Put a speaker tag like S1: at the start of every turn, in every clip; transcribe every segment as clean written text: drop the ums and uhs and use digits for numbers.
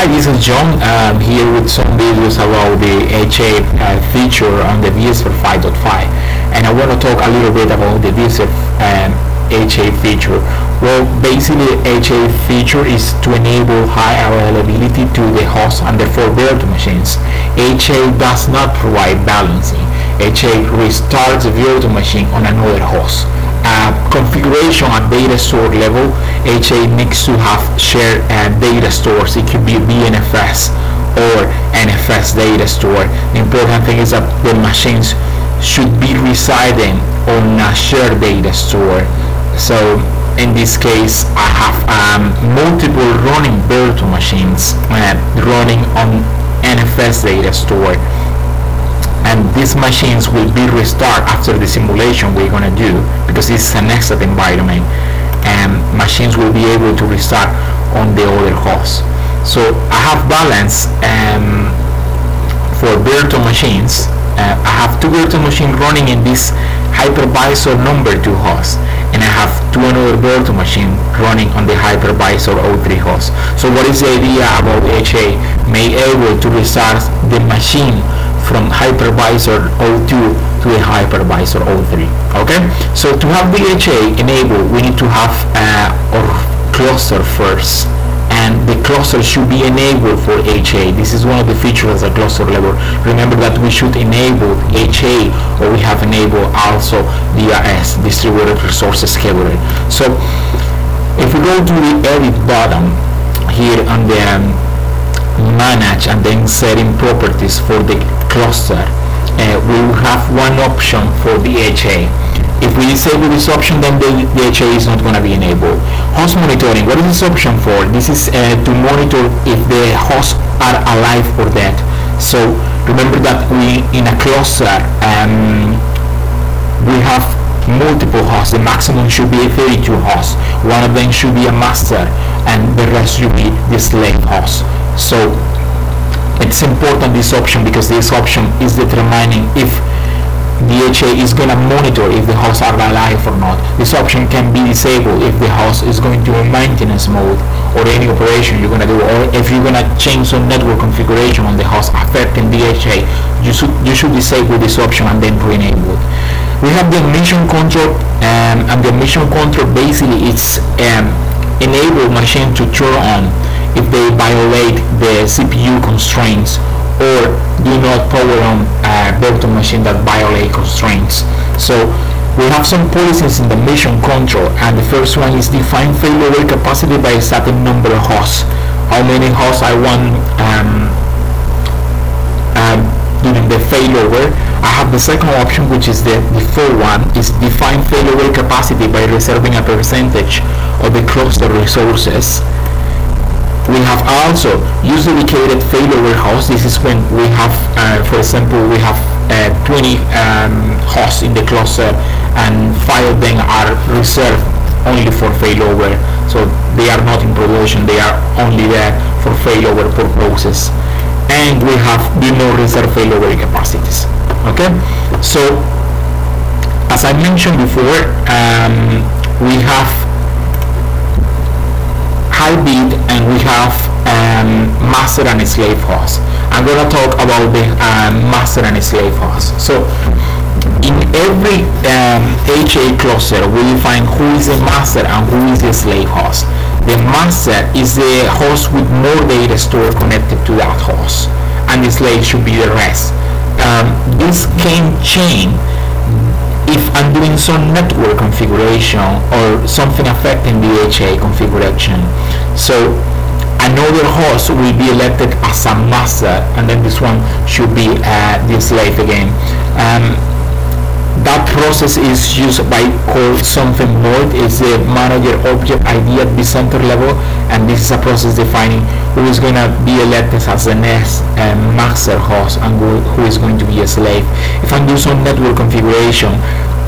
S1: Hi, this is John here with some videos about the HA feature on the vSphere 5.5, and I want to talk a little bit about the vSphere HA feature. Well, basically HA feature is to enable high availability to the host and therefore virtual machines. HA does not provide balancing. HA restarts the virtual machine on another host. Configuration at DataStore level, HA needs to have shared data stores. It could be BNFS or NFS data store. The important thing is that the machines should be residing on a shared data store. So in this case, I have multiple running virtual machines running on NFS data store, and these machines will be restarted after the simulation we're going to do, because this is a nested environment, and machines will be able to restart on the other host. So I have balance for virtual machines. I have two virtual machines running in this hypervisor number 2 host, and I have two another virtual machine running on the hypervisor 03 host. So what is the idea about HA? May able to restart the machine from hypervisor 02 to the hypervisor 03. Okay, so to have the HA enabled, we need to have our cluster first, and the cluster should be enabled for HA. This is one of the features at the cluster level. Remember that we should enable HA, or we have enabled also DRS, distributed resources scheduler. So if we go to the edit button here on the manage and then setting properties for the cluster, we will have one option for the HA. If we disable this option, then the HA is not going to be enabled. Host monitoring, what is this option for? This is to monitor if the hosts are alive or dead. So remember that we in a cluster we have multiple hosts. The maximum should be 32 hosts. One of them should be a master, and the rest should be the slave host. So it's important, this option, because this option is determining if the HA is going to monitor if the hosts are alive or not. This option can be disabled if the host is going to a maintenance mode, or any operation you're going to do, or if you're going to change some network configuration on the host affecting the HA. You should disable this option and then re-enable it. We have the mission control, and the mission control basically it's enable machine to turn on if they violate the CPU constraints, or do not power on virtual machine that violate constraints. So we have some policies in the mission control, and the first one is define failover capacity by a certain number of hosts. How many hosts I want during the failover. I have the second option, which is the default one, is define failover capacity by reserving a percentage of the cluster resources. We have also use dedicated failover hosts. This is when we have, for example, we have 20 hosts in the cluster, and 5 of them are reserved only for failover. So they are not in production, they are only there for failover purposes. And we have do not reserve failover capacities. Okay, so as I mentioned before, we have high bit and we have master and slave host. I'm going to talk about the master and slave host. So in every HA cluster, we define who is the master and who is the slave host. The master is the host with more data stored connected to that host, and the slave should be the rest. This can change if I'm doing some network configuration or something affecting the HA configuration. So another host will be elected as a master, and then this one should be the slave again. That process is used by called something more. Is the manager object ID at the center level, and this is a process defining who is going to be elected as the next master host and who is going to be a slave. If I'm doing some network configuration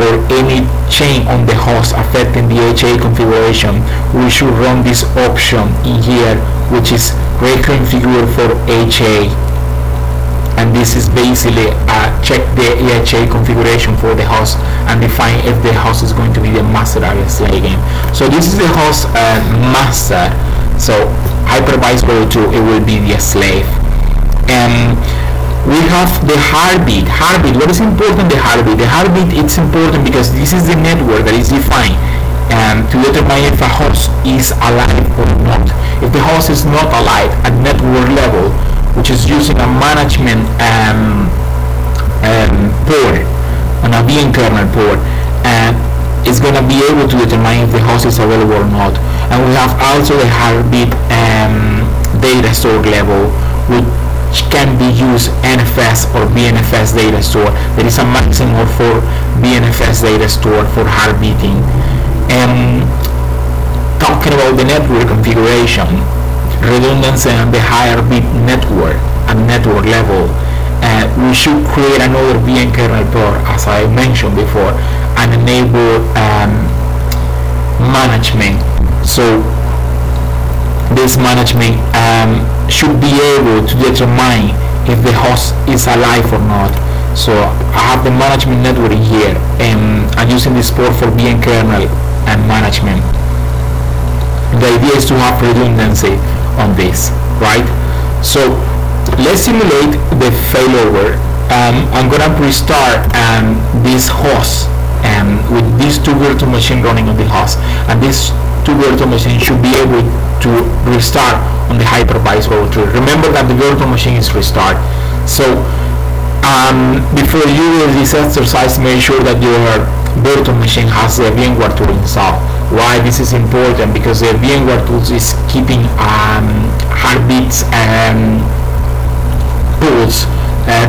S1: or any change on the host affecting the HA configuration, we should run this option in here, which is reconfigure for HA. And this is basically check the HA configuration for the host and define if the host is going to be the master or the slave again. So this is the host master. So hypervisor 2, it will be the slave. And we have the heartbeat. What is important? The heartbeat, it's important because this is the network that is defined to determine if a host is alive or not. If the host is not alive at network level, which is using a management port on a VM kernel port, it's going to be able to determine if the host is available or not. And we have also the heartbeat data store level, which can be used NFS or BNFS data store. There is a maximum for BNFS data store for heartbeating. Talking about the network configuration, redundancy on the higher bit network at network level, we should create another VM kernel port, as I mentioned before, and enable management. So this management should be able to determine if the host is alive or not. So I have the management network here, and I'm using this port for VM kernel and management. The idea is to have redundancy on this, right? So let's simulate the failover. I'm gonna restart this host with these two virtual machines running on the host, and these two virtual machines should be able to restart on the hypervisor 2. Remember that the virtual machine is restart. So before you do this exercise, make sure that your virtual machine has the VMware tool installed. Why this is important? Because the VMware tools is keeping heartbeats and pulse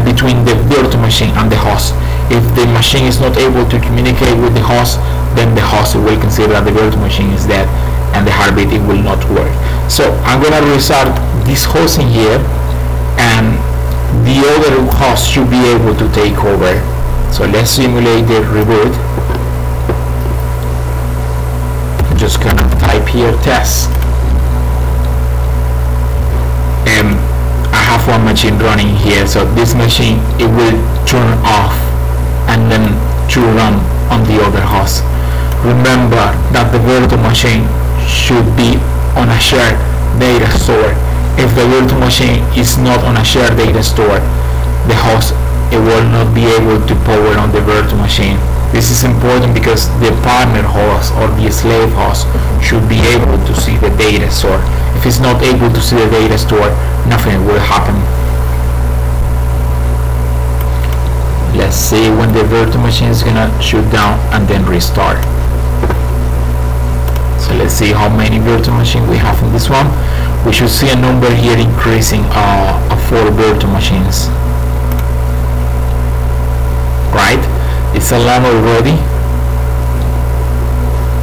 S1: between the virtual machine and the host. If the machine is not able to communicate with the host, then the host will consider that the virtual machine is dead and the heartbeat, it will not work. So I'm gonna restart this host in here, and the other host should be able to take over. So let's simulate the reboot. I'm just gonna type here test. I have one machine running here, so this machine, it will turn off and then to run on the other host. Remember that the virtual machine should be on a shared data store. If the virtual machine is not on a shared data store, the host, it will not be able to power on the virtual machine. This is important because the partner host or the slave host should be able to see the data store. If it's not able to see the data store, nothing will happen. Let's see when the virtual machine is gonna shut down and then restart. So let's see how many virtual machines we have in this one. We should see a number here increasing of 4 virtual machines. Right? It's alarm already.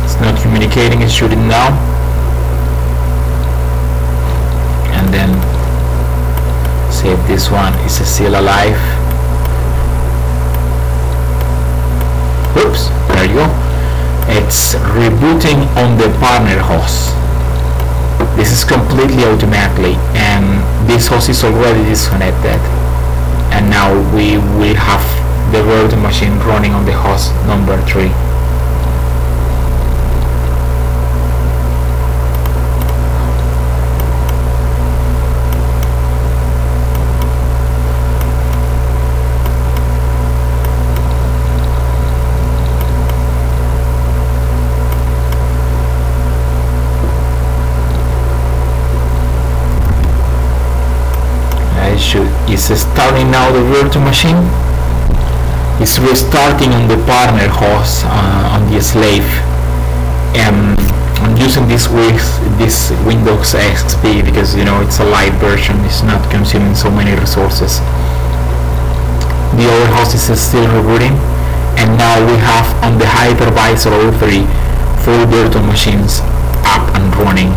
S1: It's not communicating, it's shutting down. And then see if this one is still alive. Oops, there you go. It's rebooting on the partner host. This is completely automatically, and this host is already disconnected, and now we will have the virtual machine running on the host number 3. It's starting now the virtual machine. It's restarting on the partner host on the slave. I'm using this Windows XP because it's a light version. It's not consuming so many resources. The other host is still rebooting, and now we have on the hypervisor 03 4 virtual machines up and running.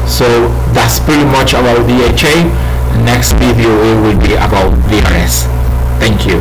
S1: So that's pretty much about DHA. Next video it will be about VRS. Thank you.